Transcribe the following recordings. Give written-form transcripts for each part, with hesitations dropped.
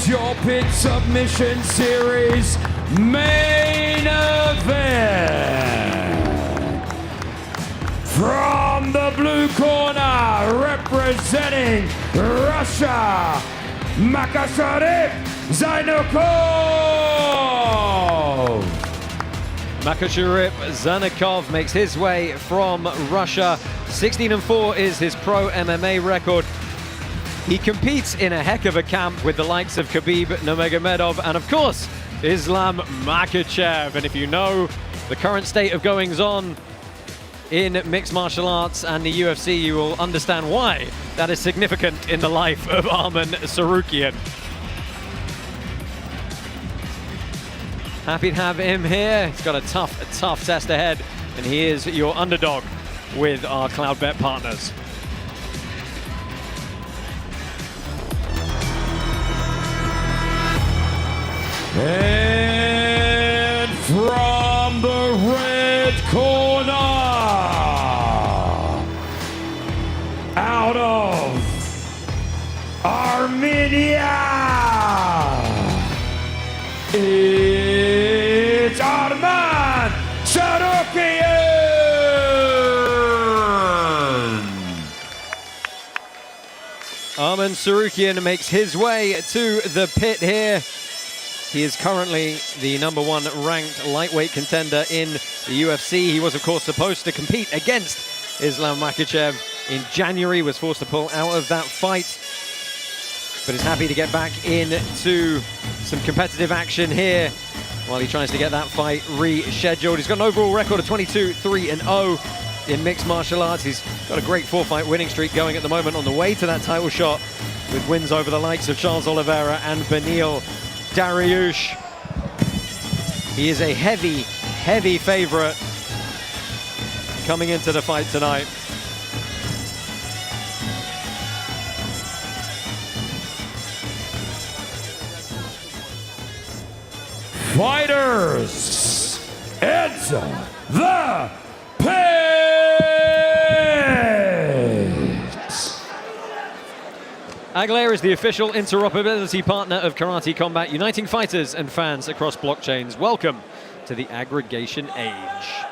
is your Pit Submission Series main event. From the blue corner, representing Russia, Makasharip Zainakov. Makasharip Zainakov makes his way from Russia. 16-4 is his pro MMA record. He competes in a heck of a camp with the likes of Khabib Nurmagomedov and, of course, Islam Makhachev. And if you know the current state of goings-on in mixed martial arts and the UFC, you will understand why that is significant in the life of Arman Tsarukyan. Happy to have him here. He's got a tough test ahead, and he is your underdog with our Cloudbet partners. And from the red corner, out of Armenia, it's Arman Tsarukyan! Arman Tsarukyan makes his way to the pit here. He is currently the #1 ranked lightweight contender in the UFC. He was, of course, supposed to compete against Islam Makhachev in January, was forced to pull out of that fight, but is happy to get back into some competitive action here while he tries to get that fight rescheduled. He's got an overall record of 22-3-0 in mixed martial arts. He's got a great 4-fight winning streak going at the moment, on the way to that title shot with wins over the likes of Charles Oliveira and Beneil Dariush. He is a heavy favorite coming into the fight tonight. Fighters, enter the pit! Aguilera is the official interoperability partner of Karate Combat, uniting fighters and fans across blockchains. Welcome to the aggregation age.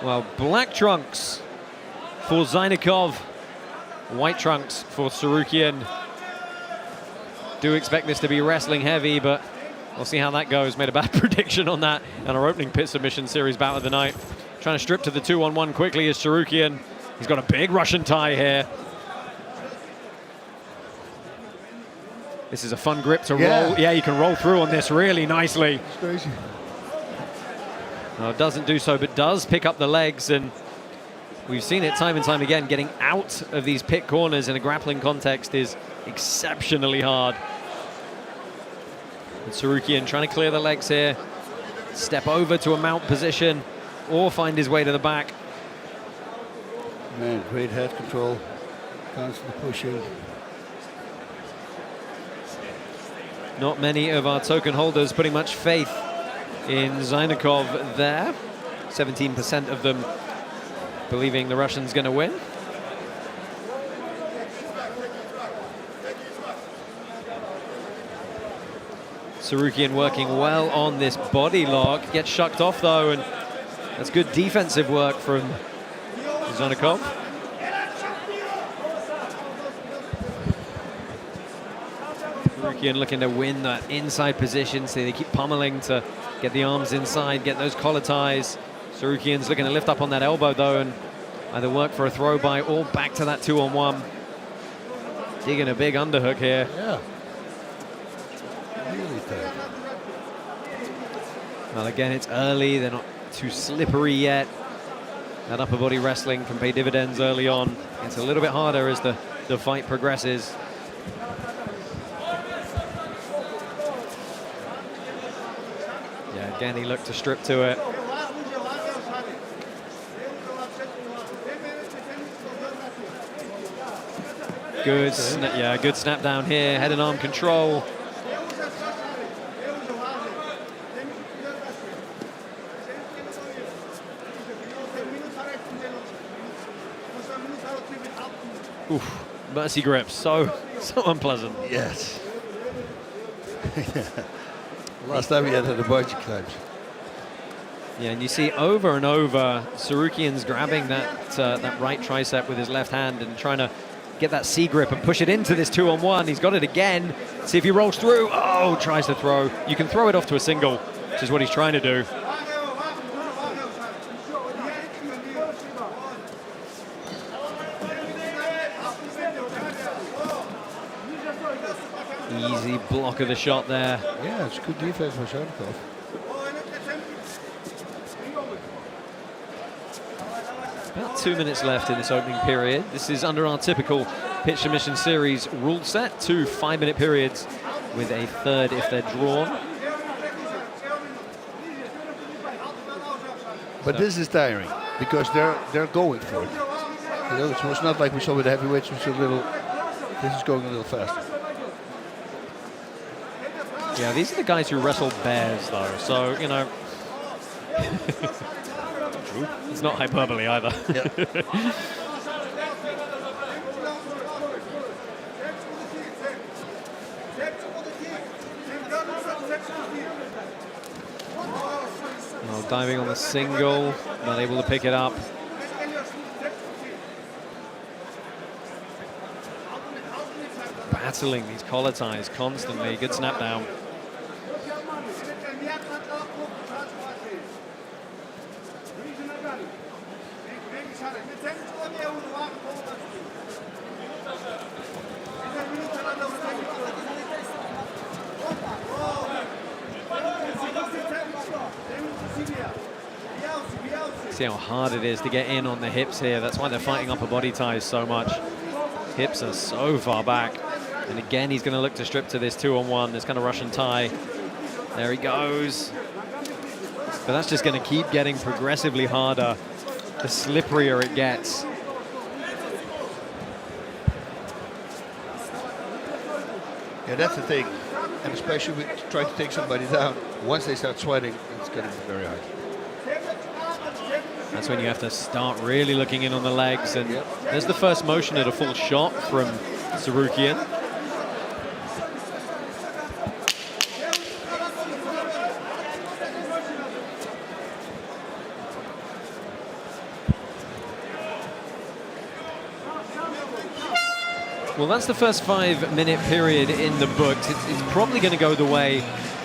Well, black trunks for Zainakov, white trunks for Tsarukyan. Do expect this to be wrestling heavy, but we'll see how that goes. Made a bad prediction on that and our opening Pit Submission Series bout of the night. Trying to strip to the 2-on-1 quickly is Tsarukyan. He's got a big Russian tie here. This is a fun grip to roll. Yeah, you can roll through on this really nicely. It's crazy. No, it doesn't do so, but does pick up the legs, and we've seen it time and time again. Getting out of these pit corners in a grappling context is exceptionally hard. And Tsarukyan trying to clear the legs here, step over to a mount position, or find his way to the back. Man, great head control, constant pushing. Not many of our token holders putting much faith in Zainakov there. 17% of them believing the Russian's going to win. Tsarukyan working well on this body lock. Gets shucked off though, and that's good defensive work from Zainakov. Tsarukyan looking to win that inside position, so they keep pummeling to get the arms inside, get those collar ties. Tsarukyan's looking to lift up on that elbow though, and either work for a throw by or back to that 2-on-1. Digging a big underhook here. Yeah. Really tight. Well, again, it's early. They're not too slippery yet. That upper body wrestling can pay dividends early on. It's a little bit harder as the fight progresses. Yeah, again, he looked to strip to it. Good, good snap down here. Head and arm control. Oof. mercy grips. So unpleasant. Yes. Last time we had the bungee climbs. Yeah, and you see over and over, Sarukian's grabbing that right tricep with his left hand and trying to get that C grip and push it into this 2-on-1. He's got it again. See if he rolls through. Oh, tries to throw. You can throw it off to a single, which is what he's trying to do. Easy block of the shot there. Yeah, it's good defense by Sharkov. About 2 minutes left in this opening period. This is under our typical pitch submission series rule set. 2 5-minute periods with a third if they're drawn. But this is tiring because they're going for it. You know, it was not like we saw with the heavyweights, which was a little. This is going a little faster. Yeah, these are the guys who wrestle bears, though. So, you know, it's not hyperbole either. Yeah. Well, diving on the single, not able to pick it up. Battling these collar ties constantly. Good snap down. See how hard it is to get in on the hips here. That's why they're fighting upper body ties so much. Hips are so far back. And again, he's going to look to strip to this 2-on-1, this kind of Russian tie. There he goes. But that's just going to keep getting progressively harder the slipperier it gets. Yeah, that's the thing. And especially with trying to take somebody down, once they start sweating, it's going to be very hard. That's when you have to start really looking in on the legs. And there's the first motion at a full shot from Sarukian. Well, that's the first 5-minute period in the books. It's probably going to go the way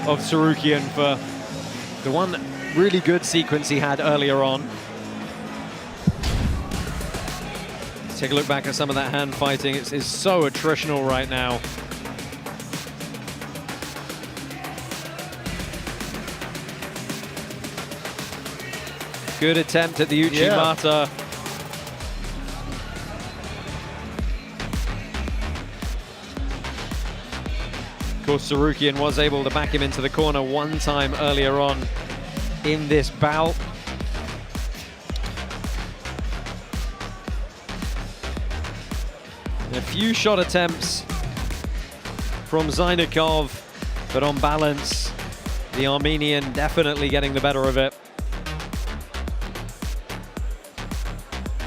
of Sarukian for the one really good sequence he had earlier on. Let's take a look back at some of that hand fighting. It's so attritional right now. Good attempt at the Uchimata. Yeah. Of course, Sarukian was able to back him into the corner one time earlier on in this bout. A few shot attempts from Zainikov, but on balance, the Armenian definitely getting the better of it.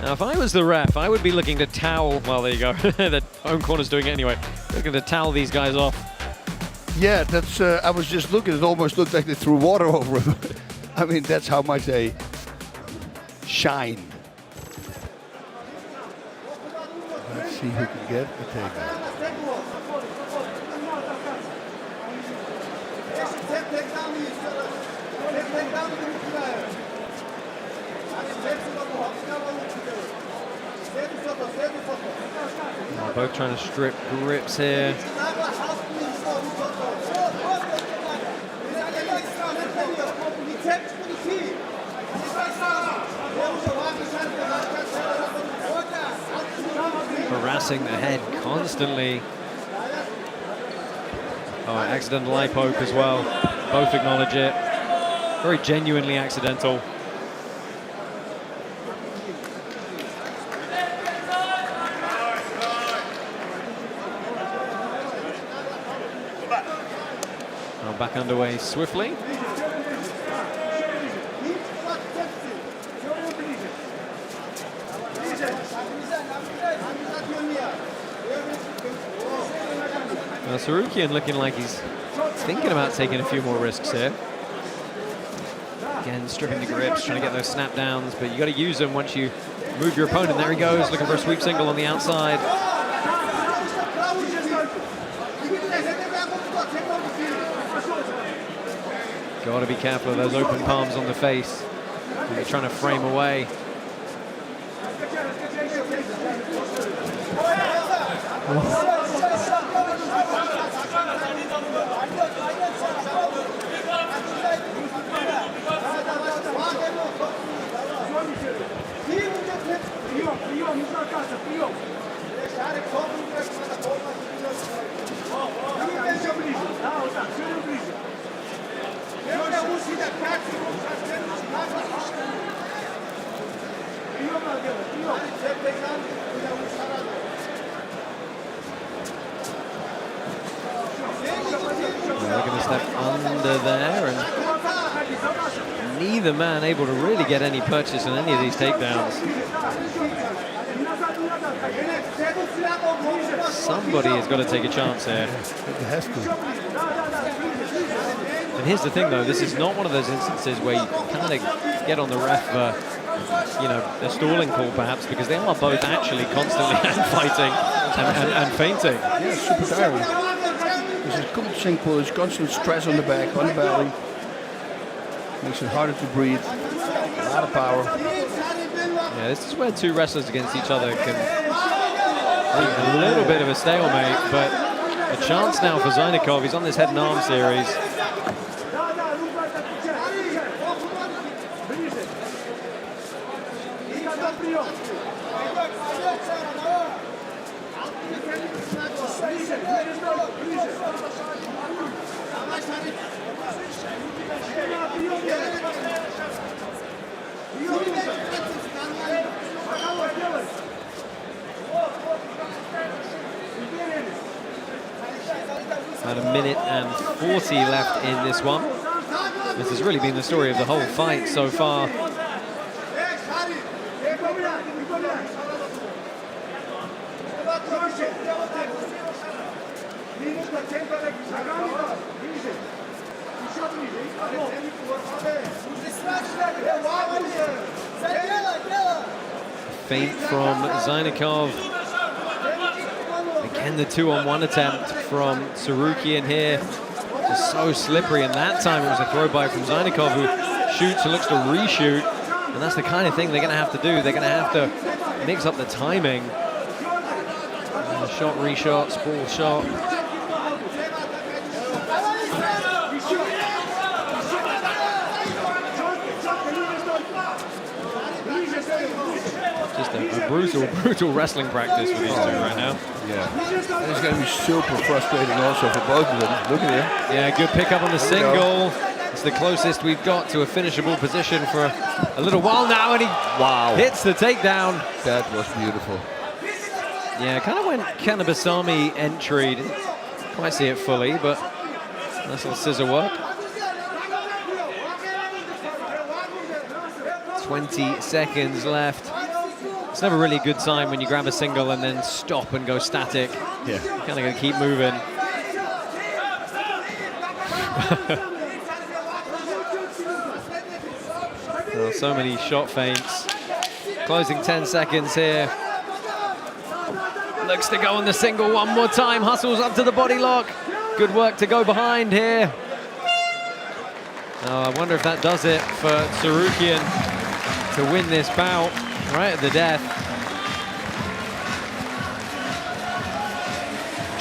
Now, if I was the ref, I would be looking to towel, well, there you go, the home corner's doing it anyway, looking to towel these guys off. Yeah, that's. I was just looking. It almost looked like they threw water over him. I mean, that's how much they shine. Let's see who can get the takedown. Both trying to strip grips here. Harassing the head constantly. Oh, accidental eye poke as well. Both acknowledge it. Very genuinely accidental. Now back underway swiftly. Now Sarukian looking like he's thinking about taking a few more risks here. Again, stripping the grips, trying to get those snap downs, but you got to use them once you move your opponent. There he goes, looking for a sweep single on the outside. Got to be careful of those open palms on the face. You're trying to frame away. They're going to step under there, and neither man able to really get any purchase on any of these takedowns. Somebody has got to take a chance here. It has to. And here's the thing, though, this is not one of those instances where you kind of get on the ref for, you know, a stalling call perhaps, because they are both actually constantly fighting and feinting. Yeah, it's super tiring. There's a complete sink pull, there's constant stress on the back, on the belly. Makes it harder to breathe. A lot of power. Yeah, this is where two wrestlers against each other can leave a little bit of a stalemate, but a chance now for Zheinekov. He's on this head and arm series. About a minute and 40 left in this one. This has really been the story of the whole fight so far. Feint from Zheinekov. Again, the 2-on-1 attempt from Sarukian here. Just so slippery, and that time it was a throw by from Zheinekov, who shoots and looks to reshoot. And that's the kind of thing they're going to have to do. They're going to have to mix up the timing. Shot, reshot, sprawl shot. Just a brutal wrestling practice for these two right now. Yeah. And it's going to be super frustrating also for both of them. Look at him. Yeah, good pickup on the single. It's the closest we've got to a finishable position for a little while now, and he hits the takedown. That was beautiful. Yeah, kind of went Kanabasami entry. Didn't quite see it fully, but nice little scissor work. 20 seconds left. It's never really a good sign when you grab a single and then stop and go static. Yeah. You're kind of going to keep moving. Oh, so many shot feints. Closing 10 seconds here. Looks to go on the single one more time. Hustles up to the body lock. Good work to go behind here. Oh, I wonder if that does it for Sarukian to win this bout right at the death.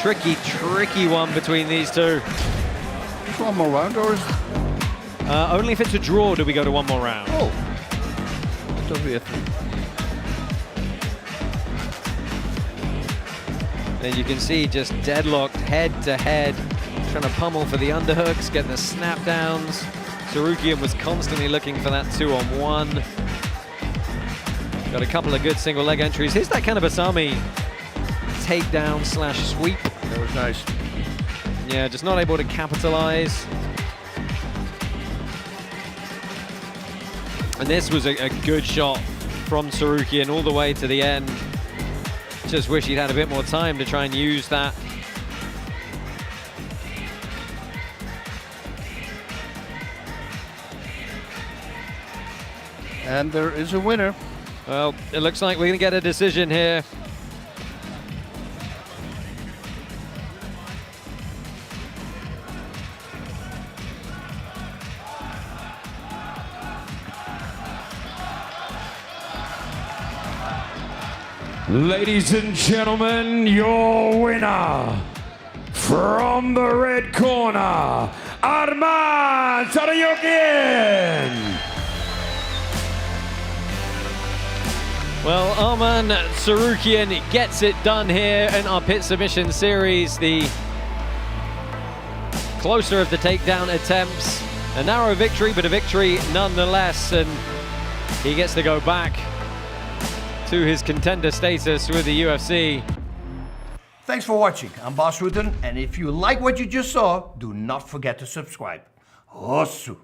Tricky one between these two. One more round, or is only if it's a draw do we go to one more round. Oh. Don't be a thing. And you can see just deadlocked head to head, trying to pummel for the underhooks, get the snap downs. Sarukian was constantly looking for that 2-on-1. Got a couple of good single leg entries. Here's that Kanabasami takedown slash sweep. That was nice. Yeah, just not able to capitalize. And this was a good shot from Sarukian all the way to the end. Just wish he'd had a bit more time to try and use that And there is a winner. Well, it looks like we're going to get a decision here. Ladies and gentlemen, your winner from the red corner, Arman Tsarukyan. Well, Arman Tsarukyan gets it done here in our pit submission series. The closer of the takedown attempts. A narrow victory, but a victory nonetheless. And he gets to go back to his contender status with the UFC. Thanks for watching. I'm Bas Rutten, and if you like what you just saw, do not forget to subscribe. Hossu!